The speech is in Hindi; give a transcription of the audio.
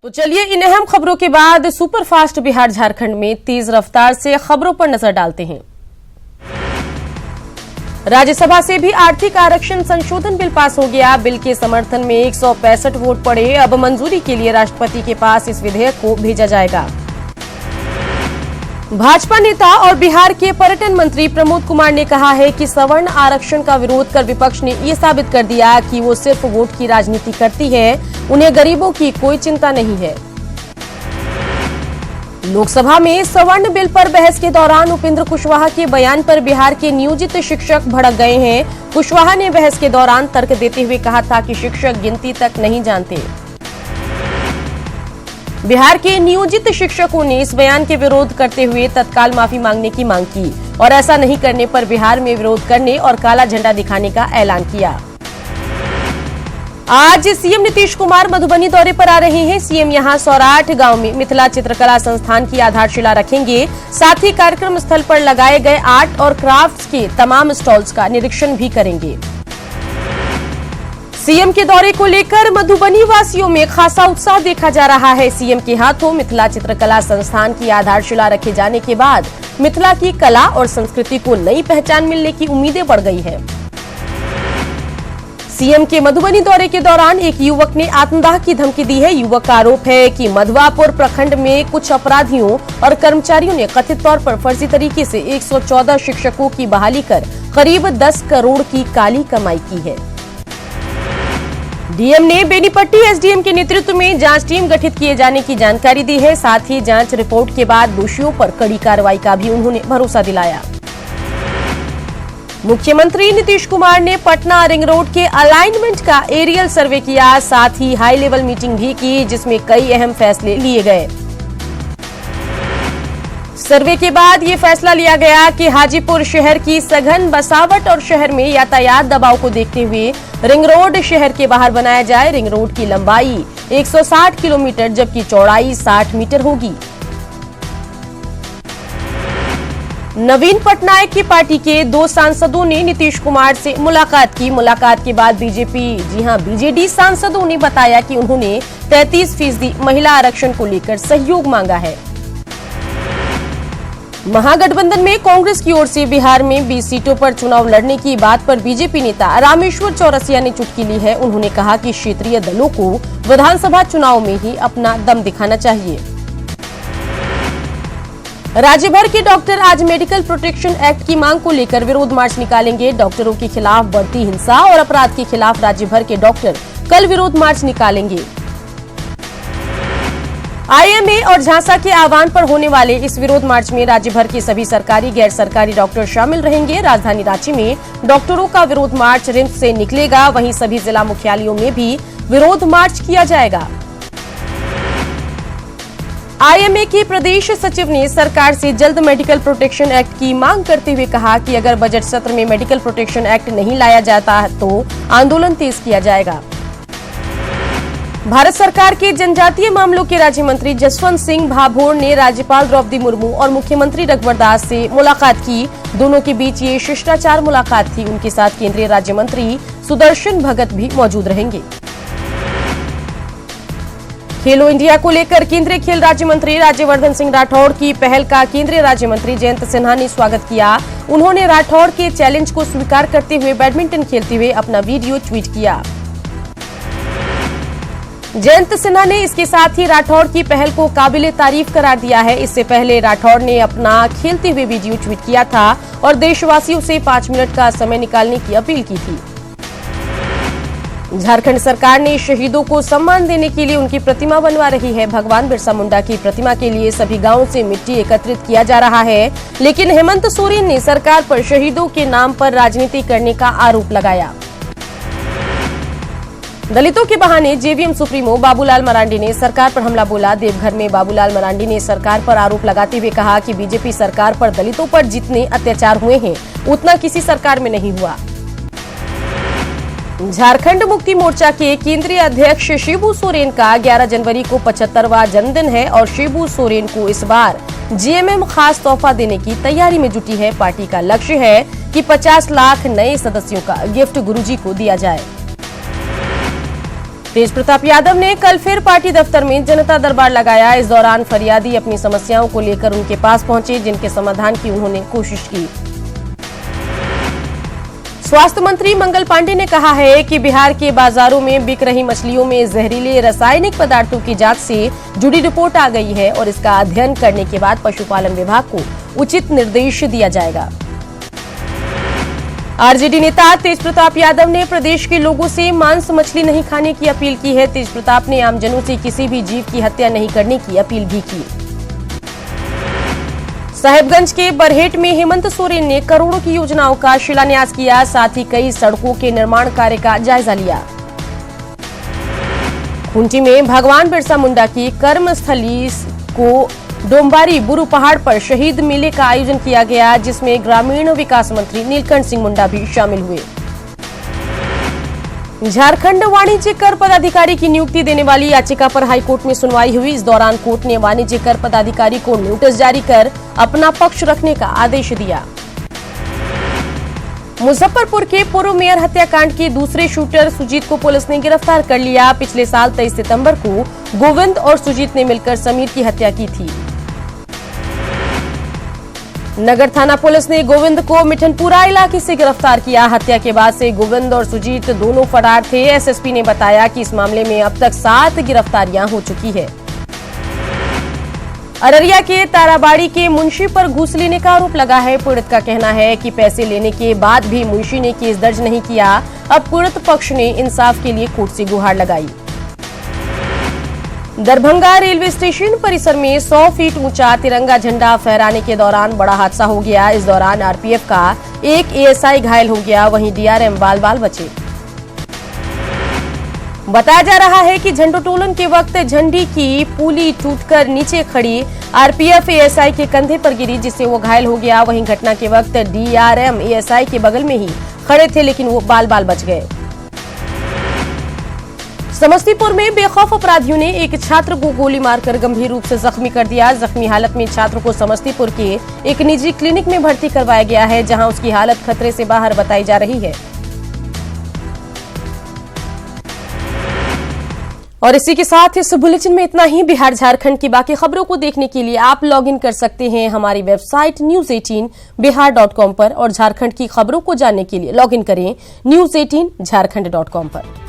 तो चलिए इन अहम खबरों के बाद सुपरफास्ट बिहार झारखंड में तेज रफ्तार से खबरों पर नजर डालते हैं। राज्यसभा से भी आर्थिक आरक्षण संशोधन बिल पास हो गया। बिल के समर्थन में 165 वोट पड़े। अब मंजूरी के लिए राष्ट्रपति के पास इस विधेयक को भेजा जाएगा। भाजपा नेता और बिहार के पर्यटन मंत्री प्रमोद कुमार ने कहा है कि सवर्ण आरक्षण का विरोध कर विपक्ष ने ये साबित कर दिया कि वो सिर्फ वोट की राजनीति करती है, उन्हें गरीबों की कोई चिंता नहीं है। लोकसभा में सवर्ण बिल पर बहस के दौरान उपेंद्र कुशवाहा के बयान पर बिहार के नियोजित शिक्षक भड़क गए हैं। कुशवाहा ने बहस के दौरान तर्क देते हुए कहा था कि शिक्षक गिनती तक नहीं जानते। बिहार के नियोजित शिक्षकों ने इस बयान के विरोध करते हुए तत्काल माफी मांगने की मांग की और ऐसा नहीं करने पर बिहार में विरोध करने और काला झंडा दिखाने का ऐलान किया। आज सीएम नीतीश कुमार मधुबनी दौरे पर आ रहे हैं। सीएम यहां सौराठ गांव में मिथिला चित्रकला संस्थान की आधारशिला रखेंगे। साथ ही कार्यक्रम स्थल पर लगाए गए आर्ट और क्राफ्ट्स के तमाम स्टॉल्स का निरीक्षण भी करेंगे। सीएम के दौरे को लेकर मधुबनी वासियों में खासा उत्साह देखा जा रहा है। सीएम के हाथों मिथिला चित्रकला संस्थान की आधारशिला रखे जाने के बाद मिथिला की कला और संस्कृति को नई पहचान मिलने की उम्मीदें बढ़ गई है। सीएम के मधुबनी दौरे के दौरान एक युवक ने आत्मदाह की धमकी दी है। युवक का आरोप है कि मधवापुर प्रखंड में कुछ अपराधियों और कर्मचारियों ने कथित तौर पर फर्जी तरीके से 114 शिक्षकों की बहाली कर करीब 10 करोड़ की काली कमाई की है। डीएम ने बेनीपट्टी एसडीएम के नेतृत्व में जांच टीम गठित किए जाने की जानकारी दी है। साथ ही जांच रिपोर्ट के बाद दोषियों पर कड़ी कार्रवाई का भी उन्होंने भरोसा दिलाया। मुख्यमंत्री नीतीश कुमार ने पटना रिंग रोड के अलाइनमेंट का एरियल सर्वे किया। साथ ही हाई लेवल मीटिंग भी की जिसमें कई अहम फैसले लिए गए। सर्वे के बाद ये फैसला लिया गया कि हाजीपुर शहर की सघन बसावट और शहर में यातायात दबाव को देखते हुए रिंग रोड शहर के बाहर बनाया जाए। रिंग रोड की लंबाई 160 किलोमीटर जबकि चौड़ाई 60 मीटर होगी। नवीन पटनायक की पार्टी के 2 सांसदों ने नीतीश कुमार से मुलाकात की। मुलाकात के बाद बीजेडी सांसदों ने बताया कि उन्होंने 33% महिला आरक्षण को लेकर सहयोग मांगा है। महागठबंधन में कांग्रेस की ओर से बिहार में 20 सीटों पर चुनाव लड़ने की बात पर बीजेपी नेता रामेश्वर चौरसिया ने चुटकी ली है। उन्होंने कहा कि क्षेत्रीय दलों को विधानसभा चुनाव में ही अपना दम दिखाना चाहिए। राज्य भर के डॉक्टर आज मेडिकल प्रोटेक्शन एक्ट की मांग को लेकर विरोध मार्च निकालेंगे। डॉक्टरों के खिलाफ बढ़ती हिंसा और अपराध के खिलाफ राज्य भर के डॉक्टर कल विरोध मार्च निकालेंगे। आईएमए और झांसा के आह्वान पर होने वाले इस विरोध मार्च में राज्य भर के सभी सरकारी गैर सरकारी डॉक्टर शामिल रहेंगे। राजधानी रांची में डॉक्टरों का विरोध मार्च रिम्स से निकलेगा। वहीं सभी जिला मुख्यालयों में भी विरोध मार्च किया जाएगा। आईएमए के प्रदेश सचिव ने सरकार से जल्द मेडिकल प्रोटेक्शन एक्ट की मांग करते हुए कहा कि अगर बजट सत्र में मेडिकल प्रोटेक्शन एक्ट नहीं लाया जाता तो आंदोलन तेज किया जाएगा। भारत सरकार के जनजातीय मामलों के राज्य मंत्री जसवंत सिंह भाभोर ने राज्यपाल द्रौपदी मुर्मू और मुख्यमंत्री रघुवर दास से मुलाकात की। दोनों के बीच ये शिष्टाचार मुलाकात थी। उनके साथ केंद्रीय राज्य मंत्री सुदर्शन भगत भी मौजूद रहेंगे। खेलो इंडिया को लेकर केंद्रीय खेल राज्य मंत्री राज्यवर्धन सिंह राठौड़ की पहल का केंद्रीय राज्य मंत्री जयंत सिन्हा ने स्वागत किया। उन्होंने राठौड़ के चैलेंज को स्वीकार करते हुए बैडमिंटन खेलते हुए अपना वीडियो ट्वीट किया। जयंत सिन्हा ने इसके साथ ही राठौड़ की पहल को काबिले तारीफ करार दिया है। इससे पहले राठौड़ ने अपना खेलते हुए वीडियो ट्वीट किया था और देशवासियों से 5 मिनट का समय निकालने की अपील की थी। झारखंड सरकार ने शहीदों को सम्मान देने के लिए उनकी प्रतिमा बनवा रही है। भगवान बिरसा मुंडा की प्रतिमा के लिए सभी गांवों से मिट्टी एकत्रित किया जा रहा है, लेकिन हेमंत सोरेन ने सरकार पर शहीदों के नाम पर राजनीति करने का आरोप लगाया। दलितों के बहाने जेवीएम सुप्रीमो बाबूलाल मरांडी ने सरकार पर हमला बोला। देवघर में बाबूलाल मरांडी ने सरकार पर आरोप लगाते हुए कहा कि बीजेपी सरकार पर दलितों पर जितने अत्याचार हुए हैं उतना किसी सरकार में नहीं हुआ। झारखंड मुक्ति मोर्चा के केंद्रीय अध्यक्ष शिबू सोरेन का 11 जनवरी को 75वां जन्मदिन है और शिबू सोरेन को इस बार जीएमएम खास तोहफा देने की तैयारी में जुटी है। पार्टी का लक्ष्य है कि 50 लाख नए सदस्यों का गिफ्ट गुरुजी को दिया जाए। तेज प्रताप यादव ने कल फिर पार्टी दफ्तर में जनता दरबार लगाया। इस दौरान फरियादी अपनी समस्याओं को लेकर उनके पास पहुंचे, जिनके समाधान की उन्होंने कोशिश की। स्वास्थ्य मंत्री मंगल पांडे ने कहा है कि बिहार के बाजारों में बिक रही मछलियों में जहरीले रासायनिक पदार्थों की जांच से जुड़ी रिपोर्ट आ गई है और इसका अध्ययन करने के बाद पशुपालन विभाग को उचित निर्देश दिया जाएगा। आरजेडी नेता तेज प्रताप यादव ने प्रदेश के लोगों से मांस मछली नहीं खाने की अपील की है। तेज प्रताप ने आमजनों से किसी भी जीव की हत्या नहीं करने की अपील भी की। साहेबगंज के बरहेट में हेमंत सोरेन ने करोड़ों की योजनाओं का शिलान्यास किया, साथ ही कई सड़कों के निर्माण कार्य का जायजा लिया। खूंटी में भगवान बिरसा मुंडा की कर्मस्थली को डोंबारी बुरु पहाड़ पर शहीद मेले का आयोजन किया गया, जिसमें ग्रामीण विकास मंत्री नीलकंठ सिंह मुंडा भी शामिल हुए। झारखंड वाणिज्य कर पदाधिकारी की नियुक्ति देने वाली याचिका पर हाईकोर्ट में सुनवाई हुई। इस दौरान कोर्ट ने वाणिज्य कर पदाधिकारी को नोटिस जारी कर अपना पक्ष रखने का आदेश दिया। मुजफ्फरपुर के पूर्व मेयर हत्याकांड के दूसरे शूटर सुजीत को पुलिस ने गिरफ्तार कर लिया। पिछले साल 23 सितंबर को गोविंद और सुजीत ने मिलकर समीर की हत्या की थी। नगर थाना पुलिस ने गोविंद को मिठनपुरा इलाके से गिरफ्तार किया। हत्या के बाद से गोविंद और सुजीत दोनों फरार थे। एसएसपी ने बताया कि इस मामले में अब तक 7 गिरफ्तारियां हो चुकी है। अररिया के ताराबाड़ी के मुंशी पर घूस लेने का आरोप लगा है। पीड़ित का कहना है कि पैसे लेने के बाद भी मुंशी ने केस दर्ज नहीं किया। अब पीड़ित पक्ष ने इंसाफ के लिए कोर्ट से गुहार लगाई। दरभंगा रेलवे स्टेशन परिसर में 100 फीट ऊंचा तिरंगा झंडा फहराने के दौरान बड़ा हादसा हो गया। इस दौरान आरपीएफ का एक एएसआई घायल हो गया, वहीं डीआरएम बाल बचे। बताया जा रहा है कि झंडोत्तोलन के वक्त झंडी की पुली टूटकर नीचे खड़ी आरपीएफ एएसआई के कंधे पर गिरी, जिससे वो घायल हो गया। वहीं घटना के वक्त डीआरएम एएसआई के बगल में ही खड़े थे, लेकिन वो बाल बच गए। समस्तीपुर में बेखौफ अपराधियों ने एक छात्र को गोली मारकर गंभीर रूप से जख्मी कर दिया। जख्मी हालत में छात्र को समस्तीपुर के एक निजी क्लिनिक में भर्ती करवाया गया है, जहां उसकी हालत खतरे से बाहर बताई जा रही है। और इसी के साथ इस बुलेटिन में इतना ही। बिहार झारखंड की बाकी खबरों को देखने के लिए आप लॉग इन कर सकते हैं हमारी वेबसाइट news18bihar.com पर, और झारखंड की खबरों को जानने के लिए लॉग इन करें news18jharkhand.com पर।